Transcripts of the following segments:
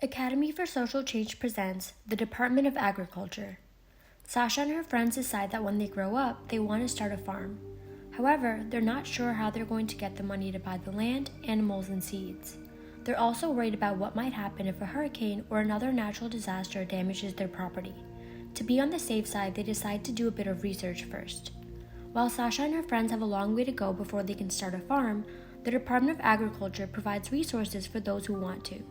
Academy for Social Change presents the Department of Agriculture. Sasha and her friends decide that when they grow up, they want to start a farm. However, they're not sure how they're going to get the money to buy the land, animals, and seeds. They're also worried about what might happen if a hurricane or another natural disaster damages their property. To be on the safe side, they decide to do a bit of research first. While Sasha and her friends have a long way to go before they can start a farm, the Department of Agriculture provides resources for those who want to.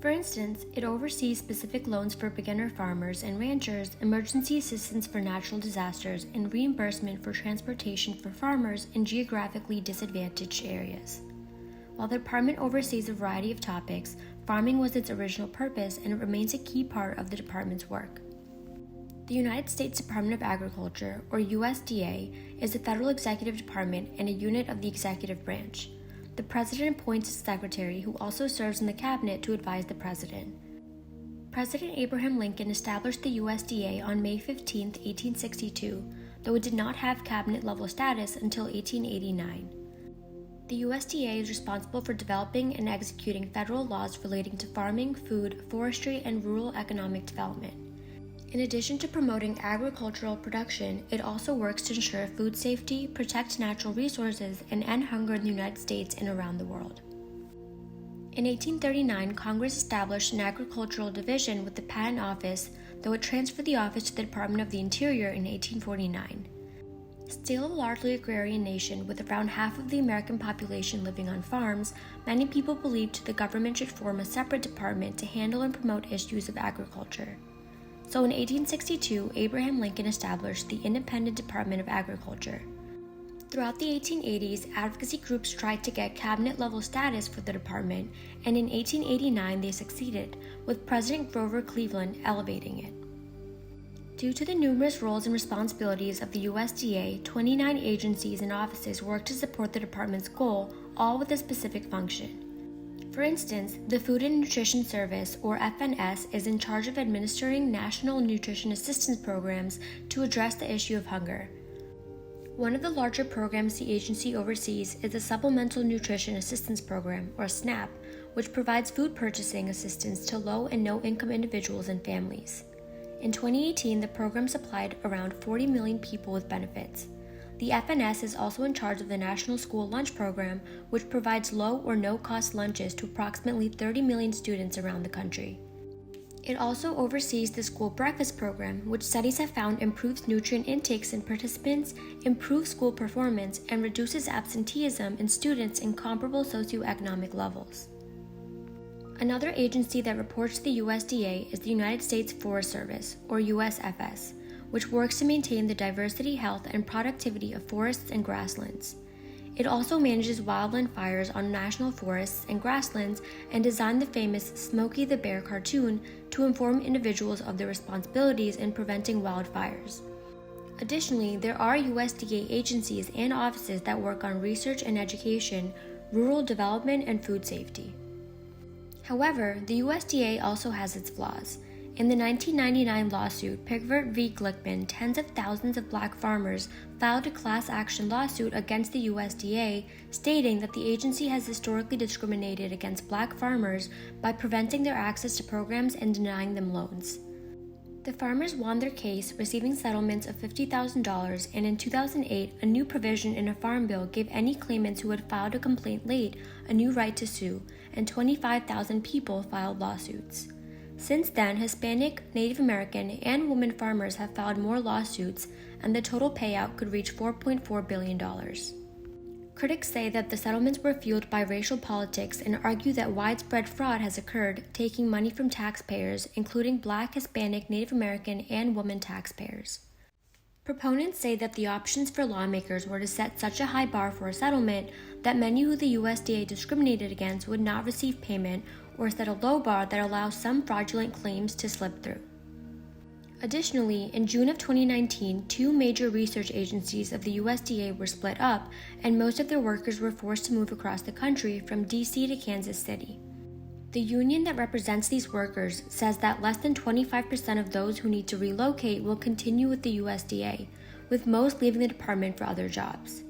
For instance, it oversees specific loans for beginner farmers and ranchers, emergency assistance for natural disasters, and reimbursement for transportation for farmers in geographically disadvantaged areas. While the department oversees a variety of topics, farming was its original purpose and it remains a key part of the department's work. The United States Department of Agriculture, or USDA, is a federal executive department and a unit of the executive branch. The president appoints a secretary who also serves in the cabinet to advise the president. President Abraham Lincoln established the USDA on May 15, 1862, though it did not have cabinet-level status until 1889. The USDA is responsible for developing and executing federal laws relating to farming, food, forestry, and rural economic development. In addition to promoting agricultural production, it also works to ensure food safety, protect natural resources, and end hunger in the United States and around the world. In 1839, Congress established an agricultural division with the Patent Office, though it transferred the office to the Department of the Interior in 1849. Still a largely agrarian nation with around half of the American population living on farms, many people believed the government should form a separate department to handle and promote issues of agriculture. So in 1862, Abraham Lincoln established the Independent Department of Agriculture. Throughout the 1880s, advocacy groups tried to get cabinet-level status for the department, and in 1889 they succeeded, with President Grover Cleveland elevating it. Due to the numerous roles and responsibilities of the USDA, 29 agencies and offices work to support the department's goal, all with a specific function. For instance, the Food and Nutrition Service, or FNS, is in charge of administering national nutrition assistance programs to address the issue of hunger. One of the larger programs the agency oversees is the Supplemental Nutrition Assistance Program, or SNAP, which provides food purchasing assistance to low and no-income individuals and families. In 2018, the program supplied around 40 million people with benefits. The FNS is also in charge of the National School Lunch Program, which provides low or no-cost lunches to approximately 30 million students around the country. It also oversees the School Breakfast Program, which studies have found improves nutrient intakes in participants, improves school performance, and reduces absenteeism in students in comparable socioeconomic levels. Another agency that reports to the USDA is the United States Forest Service, or USFS, which works to maintain the diversity, health, and productivity of forests and grasslands. It also manages wildland fires on national forests and grasslands and designed the famous Smokey the Bear cartoon to inform individuals of their responsibilities in preventing wildfires. Additionally, there are USDA agencies and offices that work on research and education, rural development, and food safety. However, the USDA also has its flaws. In the 1999 lawsuit, Pickford v. Glickman, tens of thousands of black farmers filed a class action lawsuit against the USDA, stating that the agency has historically discriminated against black farmers by preventing their access to programs and denying them loans. The farmers won their case, receiving settlements of $50,000, and in 2008, a new provision in a farm bill gave any claimants who had filed a complaint late a new right to sue, and 25,000 people filed lawsuits. Since then, Hispanic, Native American, and women farmers have filed more lawsuits, and the total payout could reach $4.4 billion. Critics say that the settlements were fueled by racial politics and argue that widespread fraud has occurred, taking money from taxpayers, including Black, Hispanic, Native American, and women taxpayers. Proponents say that the options for lawmakers were to set such a high bar for a settlement that many who the USDA discriminated against would not receive payment, or set a low bar that allows some fraudulent claims to slip through. Additionally, in June of 2019, two major research agencies of the USDA were split up, and most of their workers were forced to move across the country from DC to Kansas City. The union that represents these workers says that less than 25% of those who need to relocate will continue with the USDA, with most leaving the department for other jobs.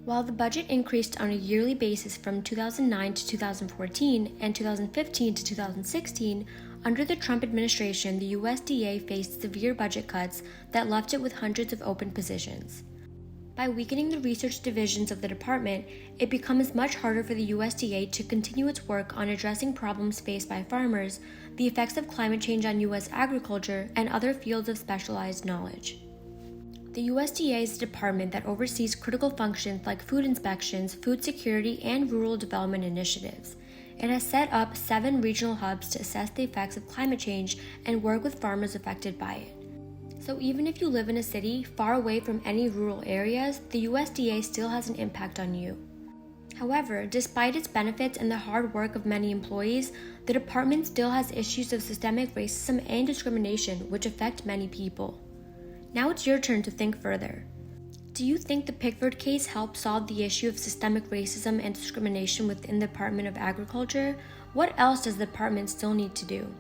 While the budget increased on a yearly basis from 2009 to 2014 and 2015 to 2016, under the Trump administration, the USDA faced severe budget cuts that left it with hundreds of open positions. By weakening the research divisions of the department, it becomes much harder for the USDA to continue its work on addressing problems faced by farmers, the effects of climate change on U.S. agriculture, and other fields of specialized knowledge. The USDA is a department that oversees critical functions like food inspections, food security, and rural development initiatives. It has set up 7 regional hubs to assess the effects of climate change and work with farmers affected by it. So even if you live in a city far away from any rural areas, the USDA still has an impact on you. However, despite its benefits and the hard work of many employees, the department still has issues of systemic racism and discrimination which affect many people. Now it's your turn to think further. Do you think the Pickford case helped solve the issue of systemic racism and discrimination within the Department of Agriculture? What else does the department still need to do?